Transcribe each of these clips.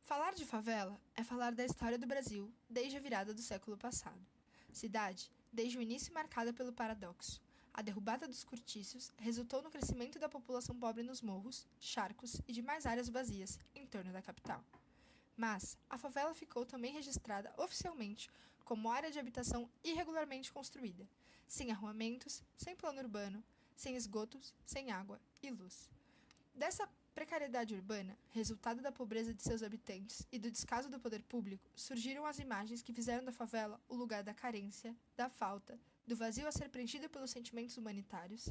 Falar de favela é falar da história do Brasil desde a virada do século passado. Cidade, desde o início marcada pelo paradoxo. A derrubada dos cortiços resultou no crescimento da população pobre nos morros, charcos e demais áreas vazias em torno da capital. Mas a favela ficou também registrada oficialmente como área de habitação irregularmente construída, sem arruamentos, sem plano urbano, sem esgotos, sem água e luz. Dessa precariedade urbana, resultado da pobreza de seus habitantes e do descaso do poder público, surgiram as imagens que fizeram da favela o lugar da carência, da falta, do vazio a ser preenchido pelos sentimentos humanitários,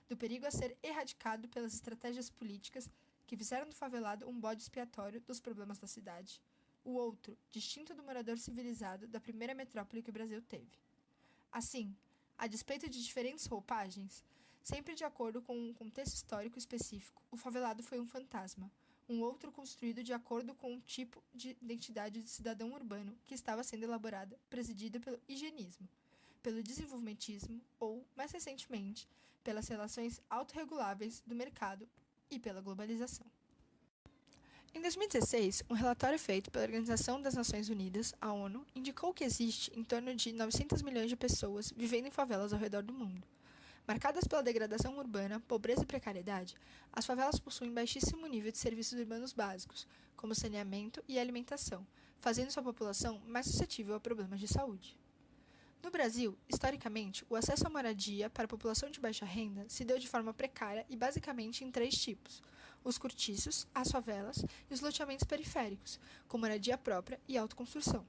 do perigo a ser erradicado pelas estratégias políticas que fizeram do favelado um bode expiatório dos problemas da cidade, o outro, distinto do morador civilizado da primeira metrópole que o Brasil teve. Assim, a despeito de diferentes roupagens, sempre de acordo com um contexto histórico específico, o favelado foi um fantasma, um outro construído de acordo com um tipo de identidade de cidadão urbano que estava sendo elaborada, presidida pelo higienismo, pelo desenvolvimentismo ou, mais recentemente, pelas relações autorreguláveis do mercado e pela globalização. Em 2016, um relatório feito pela Organização das Nações Unidas, a ONU, indicou que existe em torno de 900 milhões de pessoas vivendo em favelas ao redor do mundo. Marcadas pela degradação urbana, pobreza e precariedade, as favelas possuem baixíssimo nível de serviços urbanos básicos, como saneamento e alimentação, fazendo sua população mais suscetível a problemas de saúde. No Brasil, historicamente, o acesso à moradia para a população de baixa renda se deu de forma precária e basicamente em três tipos: os cortiços, as favelas e os loteamentos periféricos, com moradia própria e autoconstrução.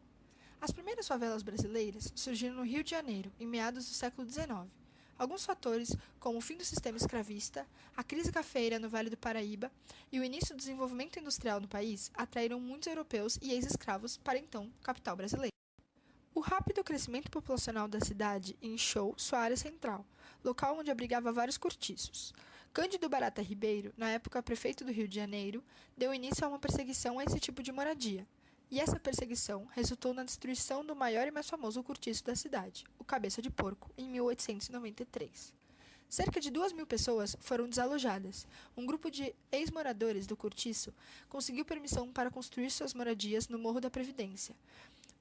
As primeiras favelas brasileiras surgiram no Rio de Janeiro, em meados do século XIX. Alguns fatores, como o fim do sistema escravista, a crise cafeira no Vale do Paraíba e o início do desenvolvimento industrial no país, atraíram muitos europeus e ex-escravos para então capital brasileira. O rápido crescimento populacional da cidade inchou sua área central, local onde abrigava vários cortiços. Cândido Barata Ribeiro, na época prefeito do Rio de Janeiro, deu início a uma perseguição a esse tipo de moradia. E essa perseguição resultou na destruição do maior e mais famoso cortiço da cidade, o Cabeça de Porco, em 1893. Cerca de 2.000 pessoas foram desalojadas. Um grupo de ex-moradores do cortiço conseguiu permissão para construir suas moradias no Morro da Previdência.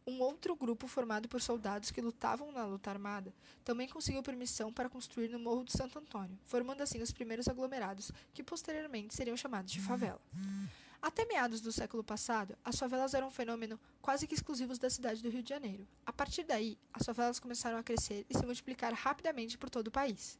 Um outro grupo, formado por soldados que lutavam na luta armada, também conseguiu permissão para construir no Morro do Santo Antônio, formando assim os primeiros aglomerados, que posteriormente seriam chamados de favela. Até meados do século passado, as favelas eram um fenômeno quase que exclusivo da cidade do Rio de Janeiro. A partir daí, as favelas começaram a crescer e se multiplicar rapidamente por todo o país.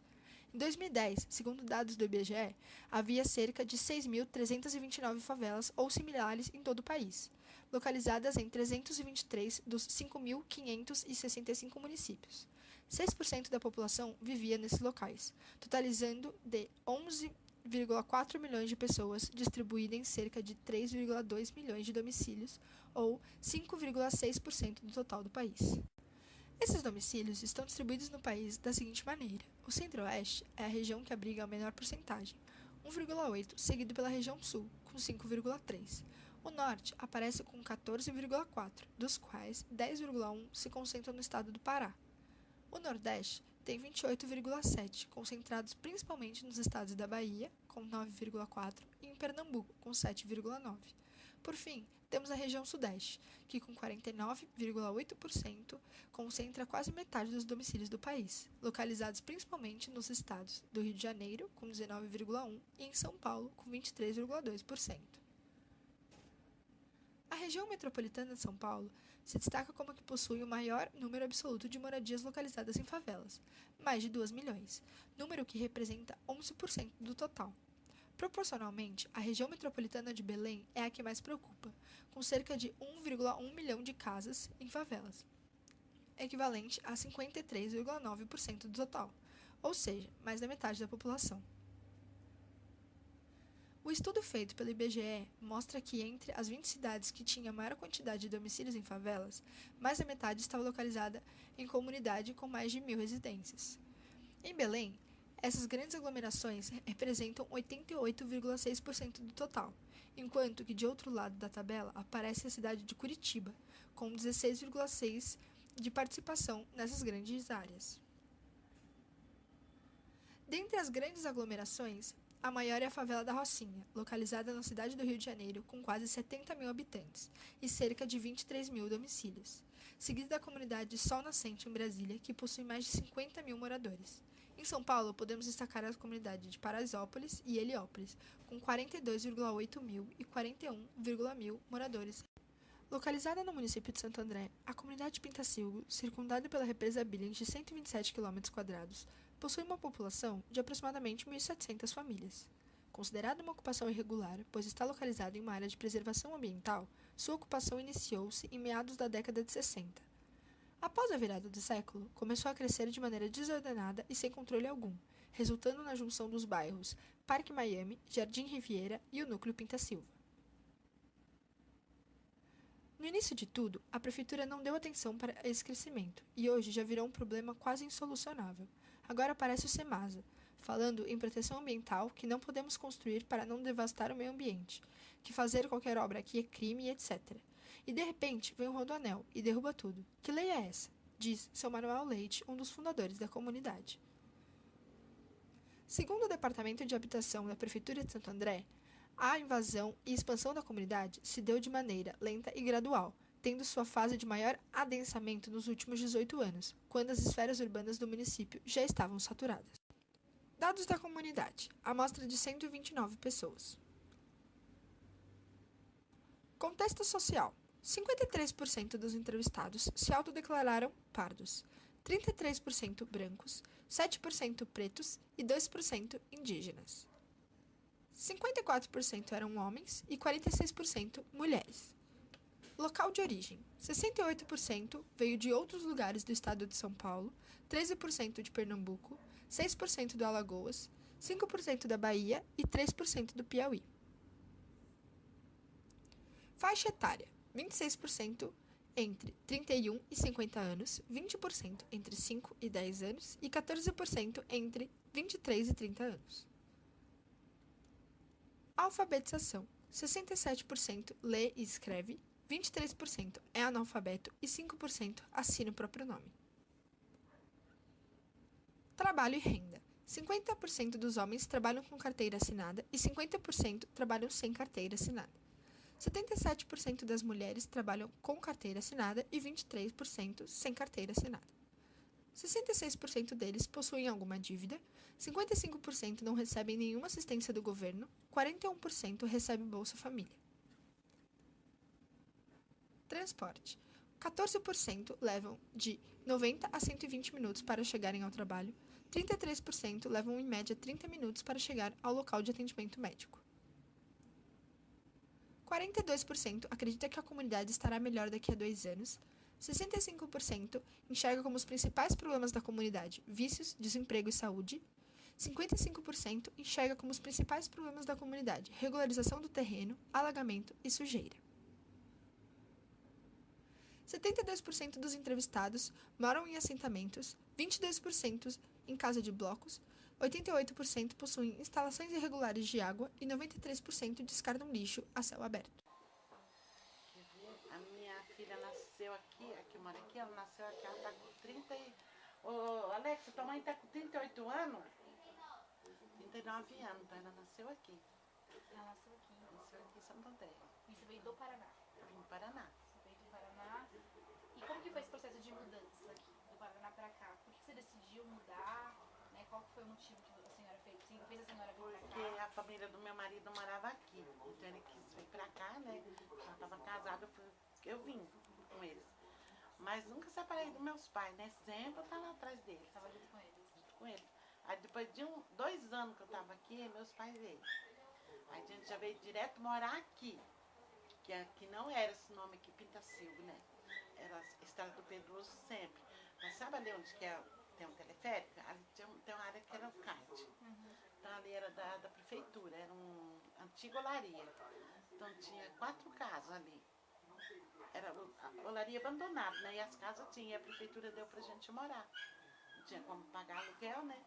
Em 2010, segundo dados do IBGE, havia cerca de 6.329 favelas ou similares em todo o país, localizadas em 323 dos 5.565 municípios. 6% da população vivia nesses locais, totalizando de 11,4 milhões de pessoas distribuídas em cerca de 3,2 milhões de domicílios, ou 5,6% do total do país. Esses domicílios estão distribuídos no país da seguinte maneira: o Centro-Oeste é a região que abriga a menor porcentagem, 1,8, seguido pela região Sul, com 5,3. O Norte aparece com 14,4, dos quais 10,1 se concentram no estado do Pará. O Nordeste tem 28,7, concentrados principalmente nos estados da Bahia, com 9,4, e em Pernambuco, com 7,9. Por fim, temos a região Sudeste, que com 49,8% concentra quase metade dos domicílios do país, localizados principalmente nos estados do Rio de Janeiro, com 19,1%, e em São Paulo, com 23,2%. A região metropolitana de São Paulo se destaca como a que possui o maior número absoluto de moradias localizadas em favelas, mais de 2 milhões, número que representa 11% do total. Proporcionalmente, a região metropolitana de Belém é a que mais preocupa, com cerca de 1,1 milhão de casas em favelas, equivalente a 53,9% do total, ou seja, mais da metade da população. O estudo feito pelo IBGE mostra que entre as 20 cidades que tinham a maior quantidade de domicílios em favelas, mais da metade estava localizada em comunidade com mais de 1.000 residências. Em Belém, essas grandes aglomerações representam 88,6% do total, enquanto que de outro lado da tabela aparece a cidade de Curitiba, com 16,6% de participação nessas grandes áreas. Dentre as grandes aglomerações, A maior é a favela da Rocinha, localizada na cidade do Rio de Janeiro, com quase 70 mil habitantes e cerca de 23 mil domicílios. Seguida da comunidade Sol Nascente, em Brasília, que possui mais de 50 mil moradores. Em São Paulo, podemos destacar a comunidade de Paraisópolis e Heliópolis, com 42,8 mil e 41,1 mil moradores. Localizada no município de Santo André, a comunidade Pintacilgo, circundada pela represa Billings de 127 km², possui uma população de aproximadamente 1.700 famílias. Considerada uma ocupação irregular, pois está localizada em uma área de preservação ambiental, sua ocupação iniciou-se em meados da década de 60. Após a virada do século, começou a crescer de maneira desordenada e sem controle algum, resultando na junção dos bairros Parque Miami, Jardim Riviera e o núcleo Pintacilgo. No início de tudo, a prefeitura não deu atenção para esse crescimento e hoje já virou um problema quase insolucionável. Agora aparece o SEMASA, falando em proteção ambiental, que não podemos construir para não devastar o meio ambiente, que fazer qualquer obra aqui é crime, etc. E de repente vem o Rodoanel e derruba tudo. Que lei é essa? Diz seu Manuel Leite, um dos fundadores da comunidade. Segundo o Departamento de Habitação da Prefeitura de Santo André, a invasão e expansão da comunidade se deu de maneira lenta e gradual, tendo sua fase de maior adensamento nos últimos 18 anos, quando as esferas urbanas do município já estavam saturadas. Dados da comunidade. Amostra de 129 pessoas. Contexto social. 53% dos entrevistados se autodeclararam pardos, 33% brancos, 7% pretos e 2% indígenas. 54% eram homens e 46% mulheres. Local de origem: 68% veio de outros lugares do estado de São Paulo, 13% de Pernambuco, 6% do Alagoas, 5% da Bahia e 3% do Piauí. Faixa etária: 26% entre 31 e 50 anos, 20% entre 5 e 10 anos e 14% entre 23 e 30 anos. Alfabetização: 67% lê e escreve, 23% é analfabeto e 5% assina o próprio nome. Trabalho e renda: 50% dos homens trabalham com carteira assinada e 50% trabalham sem carteira assinada. 77% das mulheres trabalham com carteira assinada e 23% sem carteira assinada. 66% deles possuem alguma dívida, 55% não recebem nenhuma assistência do governo, 41% recebem Bolsa Família. Transporte: 14% levam de 90 a 120 minutos para chegarem ao trabalho, 33% levam em média 30 minutos para chegar ao local de atendimento médico. 42% acredita que a comunidade estará melhor daqui a 2 anos, 65% enxerga como os principais problemas da comunidade vícios, desemprego e saúde, 55% enxerga como os principais problemas da comunidade regularização do terreno, alagamento e sujeira. 72% dos entrevistados moram em assentamentos, 22% em casa de blocos, 88% possuem instalações irregulares de água e 93% descartam lixo a céu aberto. A minha filha nasceu aqui mora aqui, ela nasceu aqui, ela está com 30 e... Alexa, tua mãe está com 38 anos? 39 anos, então ela nasceu aqui. Ela nasceu aqui. Nasceu aqui em Santo André. E você veio do Paraná? Eu vim do Paraná. Você veio do Paraná. E como que foi esse processo de mudança aqui, do Paraná para cá? Por que você decidiu mudar? Né? Qual foi o motivo que a senhora fez? Fez a senhora vir para cá? Porque a família do meu marido morava aqui. Então ele quis vir para cá, né? Já estava casado, eu vim com eles. Mas nunca separei dos meus pais, né? Sempre eu estava atrás deles. Estava junto com eles? Junto com eles. Aí depois de 2 anos que eu estava aqui, meus pais veio. Aí a gente já veio direto morar aqui. Que aqui não era esse nome aqui, Pintacilgo, né? Era Estrada do Pedroso sempre. Mas sabe ali onde que tem um teleférico? Ali tem uma área que era o CAT. Então ali era da prefeitura, era uma antiga olaria. Então tinha 4 casas ali. Era a olaria abandonada, né? E as casas tinha, e a prefeitura deu pra gente morar. Não tinha como pagar aluguel, né?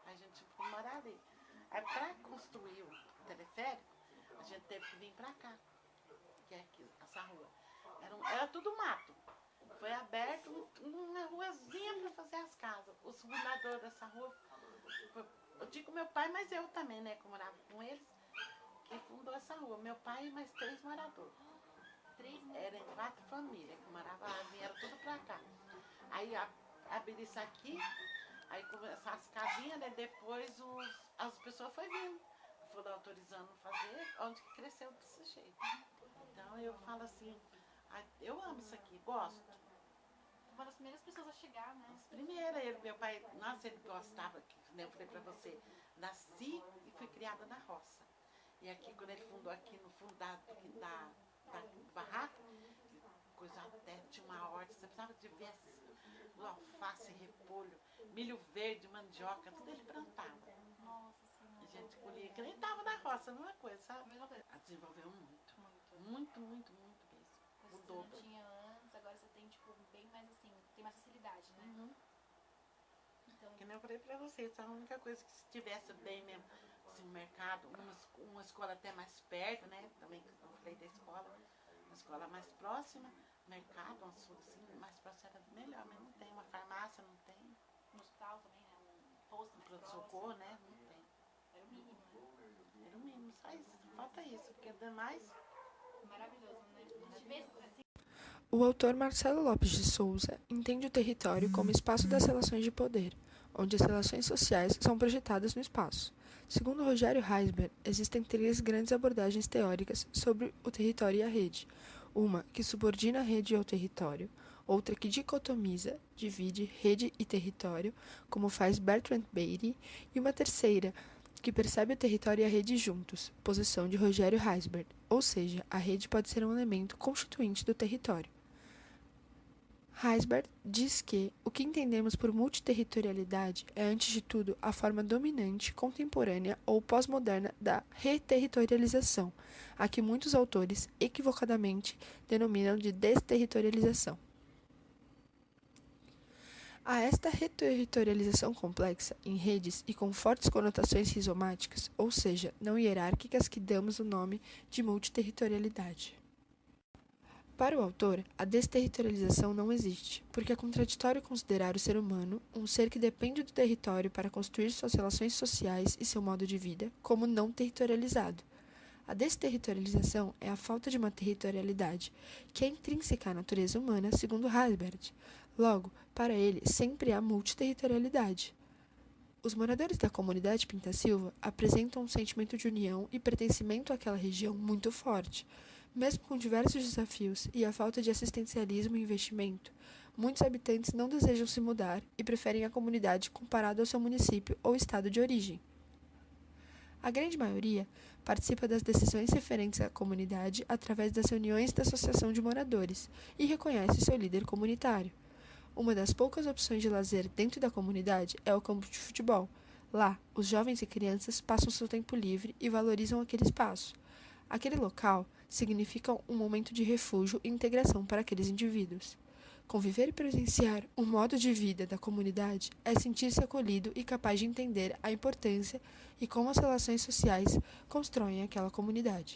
A gente foi morar ali. Aí pra construir o teleférico, a gente teve que vir pra cá, que é aqui, essa rua. Era tudo mato. Foi aberto uma ruazinha para fazer as casas. Os fundadores dessa rua eu digo meu pai, mas eu também, né, que eu morava com eles, que fundou essa rua. Meu pai e mais 3 moradores. 3 Eram 4 famílias que moravam lá, vieram tudo pra cá. Aí abriram isso aqui, aí começaram as casinhas, né? Depois as pessoas foram vindo, foram autorizando fazer, onde que cresceu desse jeito. Então eu falo assim, eu amo isso aqui, gosto. Uma das primeiras pessoas a chegar, né? Primeiro, meu pai, nossa, ele gostava, eu falei pra você, nasci e fui criada na roça. E aqui, quando ele fundou aqui no fundo da barraca, coisa até, tinha uma horta, você precisava de ver alface, repolho, milho verde, mandioca, tudo ele plantava. Nossa A Senhora. gente colhia, que nem tava na roça, a mesma coisa, A sabe? mesma coisa. Desenvolveu muito, Muito. muito, muito, muito mesmo. Coisa O que você não dobro. tinha antes, agora você tem, tipo, bem mais assim, tem mais facilidade, né? Uhum. Então, Que nem eu falei pra vocês, a única coisa que se tivesse bem mesmo, assim, um mercado, uma escola até mais perto, né? Também eu falei da escola, uma escola mais próxima, mercado, uma coisa assim, mais próxima era melhor, mas não tem, uma farmácia não tem, no hospital também, né? Um posto mais pronto-socorro, próximo. né? Não tem. Era o mínimo, né? Era o mínimo, só isso, falta isso, porque demais. Maravilhoso, né? A gente vê assim, O autor Marcelo Lopes de Souza entende o território como espaço das relações de poder, onde as relações sociais são projetadas no espaço. Segundo Rogério Heisberg, existem 3 grandes abordagens teóricas sobre o território e a rede. Uma que subordina a rede ao território, outra que dicotomiza, divide rede e território, como faz Bertrand Beatty, e uma terceira que percebe o território e a rede juntos, posição de Rogério Heisberg, ou seja, a rede pode ser um elemento constituinte do território. Heisberg diz que o que entendemos por multiterritorialidade é, antes de tudo, a forma dominante, contemporânea ou pós-moderna da reterritorialização, a que muitos autores, equivocadamente, denominam de desterritorialização. A esta reterritorialização complexa, em redes e com fortes conotações rizomáticas, ou seja, não hierárquicas, que damos o nome de multiterritorialidade. Para o autor, a desterritorialização não existe, porque é contraditório considerar o ser humano, um ser que depende do território para construir suas relações sociais e seu modo de vida, como não territorializado. A desterritorialização é a falta de uma territorialidade, que é intrínseca à natureza humana, segundo Heisberg. Logo, para ele, sempre há multiterritorialidade. Os moradores da comunidade Pinta Silva apresentam um sentimento de união e pertencimento àquela região muito forte. Mesmo com diversos desafios e a falta de assistencialismo e investimento, muitos habitantes não desejam se mudar e preferem a comunidade comparada ao seu município ou estado de origem. A grande maioria participa das decisões referentes à comunidade através das reuniões da Associação de Moradores e reconhece seu líder comunitário. Uma das poucas opções de lazer dentro da comunidade é o campo de futebol. Lá, os jovens e crianças passam seu tempo livre e valorizam aquele espaço. Aquele local significa um momento de refúgio e integração para aqueles indivíduos. Conviver e presenciar o modo de vida da comunidade é sentir-se acolhido e capaz de entender a importância e como as relações sociais constroem aquela comunidade.